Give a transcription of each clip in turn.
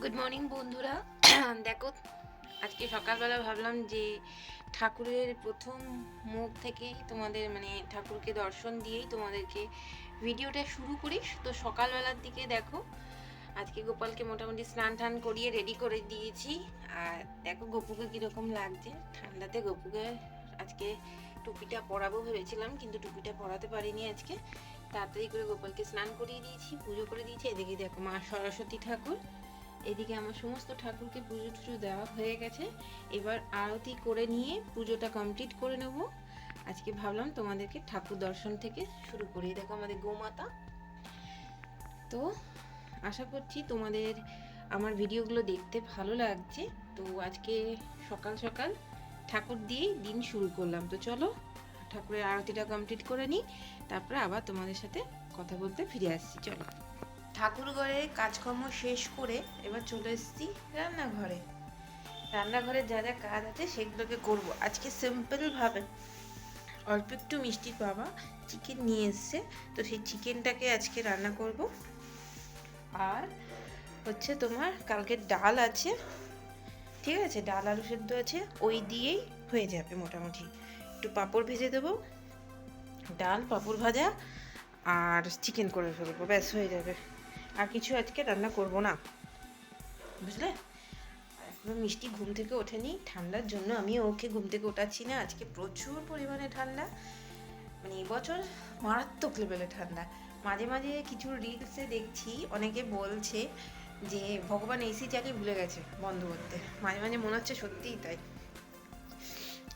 Good morning বন্ধুরা। দেখো, আজকে সকালবেলা ভাবলাম যে ঠাকুরের প্রথম মুখ থেকেই তোমাদের ঠাকুরকে দর্শন দিয়েই তোমাদেরকে ভিডিওটা শুরু করি। তো সকালবেলার দিকে দেখো, আজকে গোপালকে মোটামুটি স্নান টান করিয়ে রেডি করে দিয়েছি। আর দেখো গপুকে কীরকম লাগছে ঠান্ডাতে। গপুকে আজকে টুপিটা পরাবো ভেবেছিলাম, কিন্তু টুপিটা পরাতে পারিনি আজকে। তাড়াতাড়ি করে গোপালকে স্নান করিয়ে দিয়েছি, পুজো করে দিয়েছি। এদিকে দেখো মা সরস্বতী ঠাকুর, এদিকে আমার সমস্ত ঠাকুরকে পুজো টুজো দেওয়া হয়ে গেছে। এবার আরতি করে নিয়ে পুজোটা কমপ্লিট করে নেব। আজকে ভাবলাম তোমাদেরকে ঠাকুর দর্শন থেকে শুরু করি। দেখো আমাদের গোমাতা। তো আশা করছি তোমাদের আমার ভিডিওগুলো দেখতে ভালো লাগছে। তো আজকে সকাল সকাল ঠাকুর দিয়েই দিন শুরু করলাম। তো চলো ঠাকুরের আরতিটা কমপ্লিট করে নিই, তারপরে আবার তোমাদের সাথে কথা বলতে ফিরে আসছি। চলো। ঠাকুর ঘরে কাজকর্ম শেষ করে এবার চলে এসেছি রান্নাঘরে। রান্নাঘরে যা যা কাজ আছে সেগুলোকে করব আজকে সিম্পলভাবে। অল্প একটু মিষ্টির বাবা চিকেন নিয়ে এসছে, তো সেই চিকেনটাকে আজকে রান্না করব। আর হচ্ছে তোমার কালকের ডাল আছে, ঠিক আছে, ডাল আলু সেদ্ধ আছে, ওই দিয়েই হয়ে যাবে মোটামুটি। একটু পাঁপড় ভেজে দেবো, ডাল পাঁপড় ভাজা আর চিকেন করে ফেলবো, ব্যাস হয়ে যাবে। আর কিছু আজকে রান্না করব না, বুঝলে। এখনো মিষ্টি ঘুম থেকে ওঠেনি, ঠান্ডার জন্য আমি ওকে ঘুম থেকে ওঠাচ্ছি না। আজকে প্রচুর পরিমাণে ঠান্ডা, এবছর মারাত্মক লেভেলে ঠান্ডা। মাঝে মাঝে কিছু রিলসে দেখছি অনেকে বলছে যে ভগবান এসি চালিয়ে ভুলে গেছে বন্ধ করতে। মাঝে মাঝে মনে হচ্ছে সত্যিই তাই,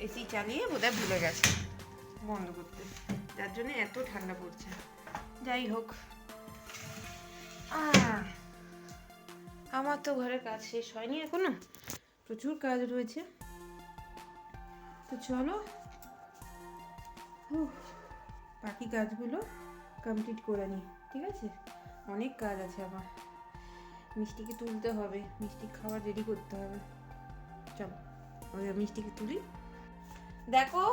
এসি চালিয়ে বোধহয় ভুলে গেছে বন্ধ করতে, যার জন্য এত ঠান্ডা পড়ছে। যাই হোক, আমার তো ঘরের কাজ শেষ হয়নি এখনো, প্রচুর কাজ রয়েছে। তো চলো বাকি কাজগুলো কমপ্লিট করে নিই, ঠিক আছে। অনেক কাজ আছে আমার, মিষ্টিকে তুলতে হবে, মিষ্টি খাবার রেডি করতে হবে। চলো ওই মিষ্টিকে তুলি। দেখো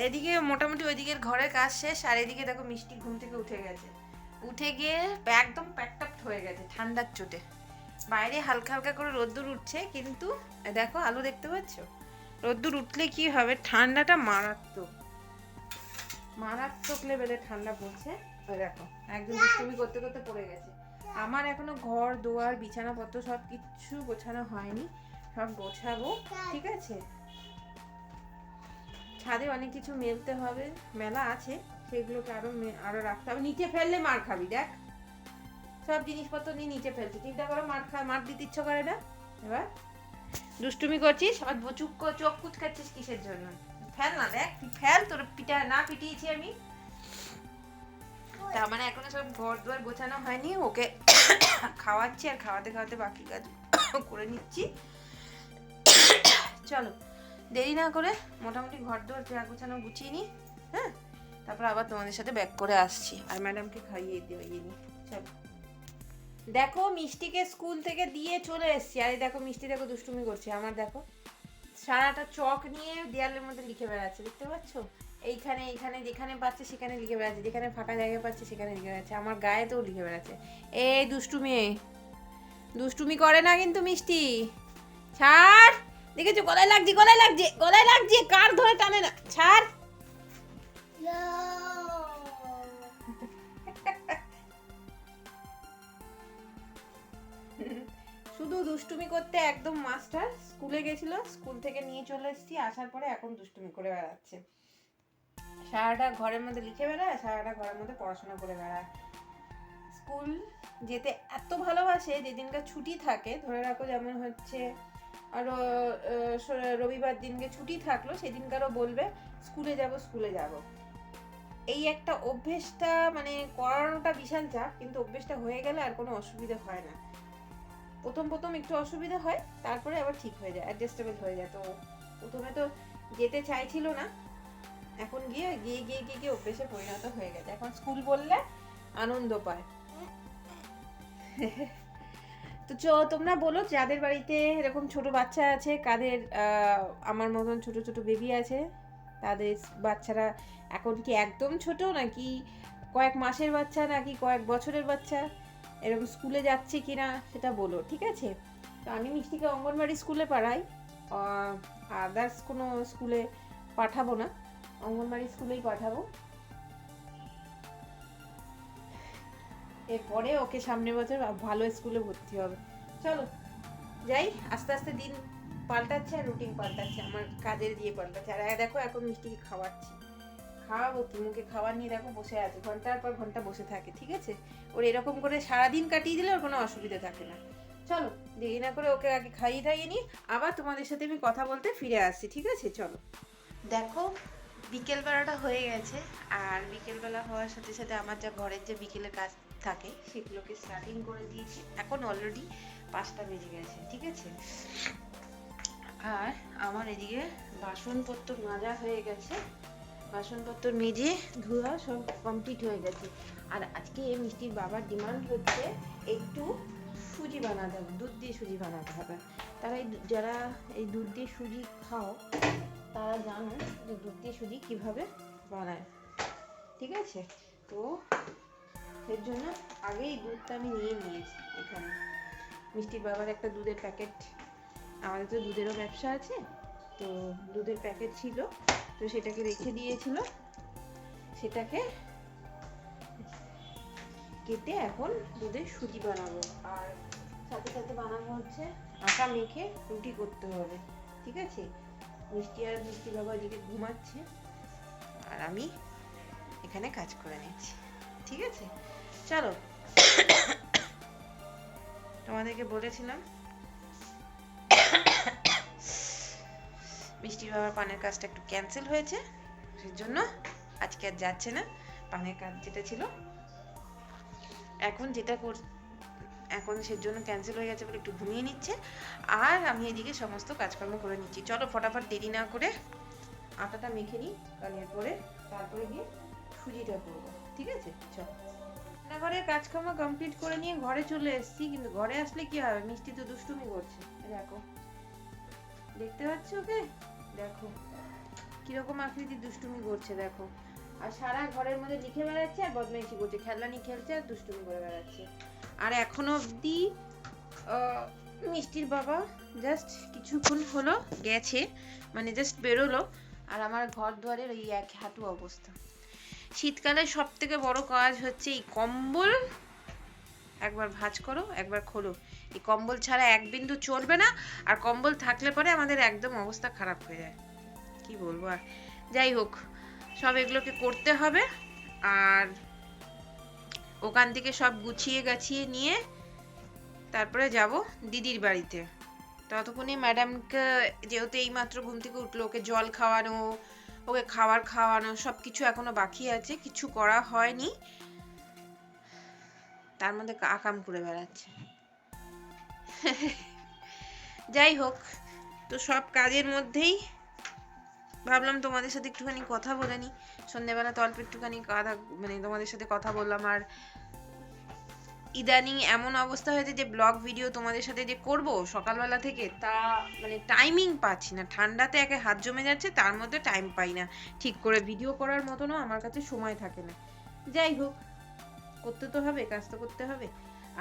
এদিকে মোটামুটি ওইদিকের ঘরের কাজ শেষ, আর এদিকে দেখো মিষ্টি ঘুম থেকে উঠে গেছে। উঠে গিয়ে একদম প্যাকটাপ হয়ে গেছে ঠান্ডার চোটে। বাইরে হালকা হালকা করে রোদ্দুর উঠছে, কিন্তু দেখো আলো দেখতে পাচ্ছ, রোদ্দুর উঠলে কি হবে, ঠান্ডাটা মারাত্মক মারাত্মক লেভেলে ঠান্ডা পড়ছে। ওই দেখো একদম দুষ্টুমি করতে করতে পড়ে গেছে। আমার এখনো ঘর দুয়ার বিছানাপত্র সব কিছু গোছানো হয়নি, সব গোছাবো, ঠিক আছে। ছাদে অনেক কিছু মেলতে হবে, মেলা আছে, সেগুলোকে আরো রাখতে হবে। নিচে ফেললে মার খাবি, দেখ সব জিনিসপত্র নিয়ে নিচে ফেলছি, চিন্তা করো মার দিতে ইচ্ছা করে না। এবার দুষ্টুমি করছিস, চোখ কুচকাচ্ছিস কিসের জন্য? ফেল না, দেখ তুই ফেল, তোর পিটিয়েছি আমি। তার মানে এখনো সব ঘর দুয়ার গোছানো হয়নি, ওকে খাওয়াচ্ছি আর খাওয়াতে খাওয়াতে বাকি কাজ করে নিচ্ছি। চলো দেরি না করে মোটামুটি ঘর দুয়ার গোছানো গুছিয়ে নিই, হ্যাঁ, তারপর আবার তোমাদের সাথে ব্যাক করে আসছি। আর ম্যাডামকে খাইয়ে নি। চলো। দেখো মিষ্টিকে স্কুল থেকে দিয়ে চলে এসছি, আর দেখো মিষ্টি দেখো দুষ্টুমি করছে। আমার দেখো সারাটা চক নিয়ে দেয়ালের মধ্যে লিখে বেড়াচ্ছে, দেখতে পাচ্ছ? এইখানে এইখানে যেখানে পাচ্ছে সেখানে লিখে বেড়াচ্ছে, যেখানে ফাঁকা জায়গা পাচ্ছে সেখানে লিখে বেড়াচ্ছে, আমার গায়েতেও লিখে বেড়াচ্ছে। এই দুষ্টুমি করে না কিন্তু মিষ্টি, ছাড়। দেখেছো গলায় লাগছে, কার ধরে টানে না, ছাড়। শুধু দুষ্টুমি করতে একদম মাস্টার। স্কুলে গেছিল, স্কুল থেকে নিয়ে চলে এসেছি, আসার পরে এখন দুষ্টুমি করে বেড়াচ্ছে। সারাটা ঘরের মধ্যে লিখে বেড়ায়, সারাটা ঘরের মধ্যে পড়াশোনা করে বেড়ায়। স্কুল যেতে এত ভালোবাসে, যেদিনকার ছুটি থাকে, ধরে রাখো যেমন হচ্ছে আরো রবিবার দিনকে ছুটি থাকলো, সেদিনকারও বলবে স্কুলে যাব। এই একটা অভ্যেসটা করানোটা বিশাল চাপ, কিন্তু অভ্যেসটা হয়ে গেলে আর কোনো অসুবিধা হয় না। প্রথম একটু অসুবিধা হয়, তারপরে আবার ঠিক হয়ে যায়, অ্যাডজাস্টেবল হয়ে যায়। তো প্রথমে তো যেতে চাইছিল না, এখন গিয়ে গিয়ে গিয়ে গিয়ে গিয়ে অভ্যেসে পরিণত হয়ে গেছে। এখন স্কুল বললে আনন্দ পায়। তো তোমরা বলো যাদের বাড়িতে এরকম ছোট বাচ্চা আছে, কাদের আমার মতন ছোট ছোট বেবি আছে, তাদের বাচ্চারা এখন কি একদম ছোট, নাকি কয়েক মাসের বাচ্চা, নাকি কয়েক বছরের বাচ্চা, এরকম স্কুলে যাচ্ছে কিনা সেটা বলো, ঠিক আছে। তো আমি মিষ্টিকে অঙ্গনবাড়ি স্কুলে পাঠাই, আদার্স কোনো স্কুলে পাঠাবো না, অঙ্গনবাড়ি স্কুলেই পাঠাবো। এরপরে ওকে সামনের বছর ভালো স্কুলে ভর্তি হবে। চলো যাই, আস্তে আস্তে দিন পাল্টাচ্ছে আর রুটিন পাল্টাচ্ছে, আমার কাজের দিয়ে পাল্টাচ্ছে। আর দেখো এখন মিষ্টিকে খাওয়াচ্ছি, খাওয়াবো কি, মুখে খাবার নিয়ে দেখো বসে আছে, ঘন্টার পর ঘন্টা বসে থাকে। ঠিক আছে, ওর এরকম করে সারাদিন কাটিয়ে দিলে ওর কোনো অসুবিধা থাকে না। চলো দেরি না করে ওকে আগে খাইয়ে টাইয়ে নিই, আবার তোমাদের সাথে আমি কথা বলতে ফিরে আসছি। ঠিক আছে চলো। দেখো বিকেলবেলাটা হয়ে গেছে, আর বিকেলবেলা হওয়ার সাথে সাথে আমার যা ঘরের যে বিকেলের কাজ থাকে সেগুলোকে স্টার্টিং করে দিয়েছি। এখন অলরেডি 5টা বেজে গেছে। ঠিক আছে, আর আমার এদিকে বাসনপত্র মাজা হয়ে গেছে, বাসনপত্র মেজে ধোয়া সব কমপ্লিট হয়ে গেছে। আর আজকে মিষ্টির বাবার ডিমান্ড হচ্ছে একটু সুজি বানাতে হবে, দুধ দিয়ে সুজি বানাতে হবে। তারা যারা এই দুধ দিয়ে সুজি খাও তারা জানো যে দুধ দিয়ে সুজি কীভাবে বানায়। ঠিক আছে, তো এর জন্য আগেই দুধটা আমি নিয়ে নিয়েছি। এখানে মিষ্টির বাবার একটা দুধের প্যাকেট, আমাদের তো দুধেরও ব্যবসা আছে, তো দুধের প্যাকেট ছিল, তো সেটাকে রেখে দিয়েছিল, সেটাকে কেটে এখন দুধের সুজি বানাবো। আর সাথে সাথে বানাবো হচ্ছে আটা মেখে রুটি করতে হবে। ঠিক আছে, মিষ্টি আর মিষ্টি বাবা এদিকে ঘুমাচ্ছে আর আমি এখানে কাজ করে নিচ্ছি। ঠিক আছে চলো, তোমাদেরকে বলেছিলাম মিষ্টির বাবার পানের কাজটা একটু ক্যান্সেল হয়েছে, সেজন্য আজকে আর যাচ্ছে না পানের কাজ যেটা ছিল। এখন যেটা এখন সেজন্য ক্যান্সেল হয়ে গেছে বলে একটু ঘুমিয়ে নিচ্ছে, আর আমি এদিকে সমস্ত কাজকর্ম করে নিচ্ছি। চলো ফটাফট দেরি না করে আটাটা মেখে নিই, কারণ এরপরে তারপরে গিয়ে সুজিটা করবো। ঠিক আছে চলো, রান্নাঘরের কাজকর্ম কমপ্লিট করে নিয়ে ঘরে চলে এসেছি, কিন্তু ঘরে আসলে কি হবে, মিষ্টি তো দুষ্টুমি করছে। দেখো দেখতে পাচ্ছ ওকে, দেখো কিরকম আকৃতির দুষ্টুমি করছে দেখো, আর সারা ঘরের মধ্যে লিখে বেড়াচ্ছে আর বদমাইশি করছে, খেলনা নিয়ে খেলছে আর দুষ্টুমি করে বেড়াচ্ছে। আর এখনো অবধি মিষ্টির বাবা জাস্ট কিছুক্ষণ হলো গেছে, মানে জাস্ট বেরোলো, আর আমার ঘর দুয়ারের ওই এক হাঁটু অবস্থা। শীতকালে সব থেকে বড় কাজ হচ্ছে এই কম্বল একবার ভাঁজ করো একবার খোলো, এই কম্বল ছাড়া এক বিন্দু চলবে না, আর কম্বল থাকলে পরে আমাদের একদম অবস্থা খারাপ হয়ে যায়। কি বলবো আর, যাই হোক সব এগুলোকে করতে হবে। আর ওখান থেকে সব গুছিয়ে গাছিয়ে নিয়ে তারপরে যাব দিদির বাড়িতে। ততক্ষণে ম্যাডামকে, যেহেতু এইমাত্র ঘুম থেকে উঠলো, ওকে জল খাওয়ানো, ওকে খাবার খাওয়ানো সব কিছু এখনো বাকি আছে, কিছু করা হয়নি, তার মধ্যে আকাম করে বেড়াচ্ছে। যাই হোক, তো সব কাজের মধ্যেই ভাবলাম তোমাদের সাথে একটুখানি কথা বলে নি। সন্ধ্যেবেলা তো অল্প একটুখানি মানে তোমাদের সাথে কথা বললাম। আর ইদানিং এমন অবস্থা হয়েছে যে ব্লগ ভিডিও তোমাদের সাথে যে করব সকালবেলা থেকে, তা মানে টাইমিং পাচ্ছি না, ঠান্ডাতে একে হাত জমে যাচ্ছে, তার মধ্যে টাইম পাই না ঠিক করে ভিডিও করার মতনও আমার কাছে সময় থাকে না। যাই হোক, করতে তো হবে, কাজ তো করতে হবে,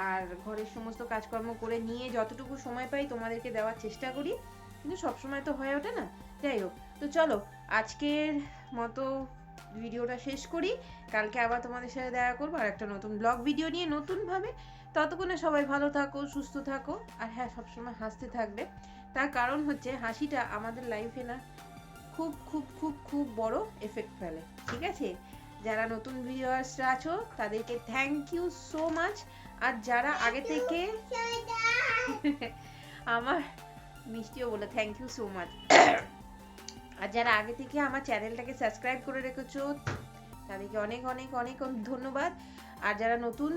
আর ঘরের সমস্ত কাজকর্ম করে নিয়ে যতটুকু সময় পাই তোমাদেরকে দেওয়ার চেষ্টা করি, কিন্তু সবসময় তো হয়ে ওঠে না। যাই হোক, তো চলো আজকের মতো ভিডিওটা শেষ করি, কালকে আবার তোমাদের সাথে দেখা করবো আর একটা নতুন ব্লগ ভিডিও নিয়ে নতুনভাবে। ততক্ষণে সবাই ভালো থাকো, সুস্থ থাকো, আর হ্যাঁ সবসময় হাসতে থাকবে। তার কারণ হচ্ছে হাসিটা আমাদের লাইফে না খুব খুব খুব খুব বড় এফেক্ট ফেলে। ঠিক আছে, যারা নতুন ভিউয়ার্সরা আছো তাদেরকে থ্যাংক ইউ সো মাচ, আর যারা আগে থেকে আমার মিষ্টিও বলে থ্যাংক ইউ সো মাচ, আর যারা আগে থেকে আমার চ্যানেলটাকে সাবস্ক্রাইব করে রেখেছো তাদেরকে অনেক অনেক অনেক ধন্যবাদ। আর যারা নতুন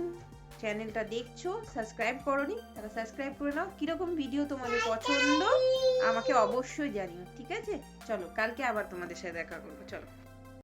চ্যানেলটা দেখছো সাবস্ক্রাইব করোনি, তারা সাবস্ক্রাইব করে নাও। কিরকম ভিডিও তোমাদের পছন্দ আমাকে অবশ্যই জানিও। ঠিক আছে চলো, কালকে আবার তোমাদের সাথে দেখা করবো। চলো।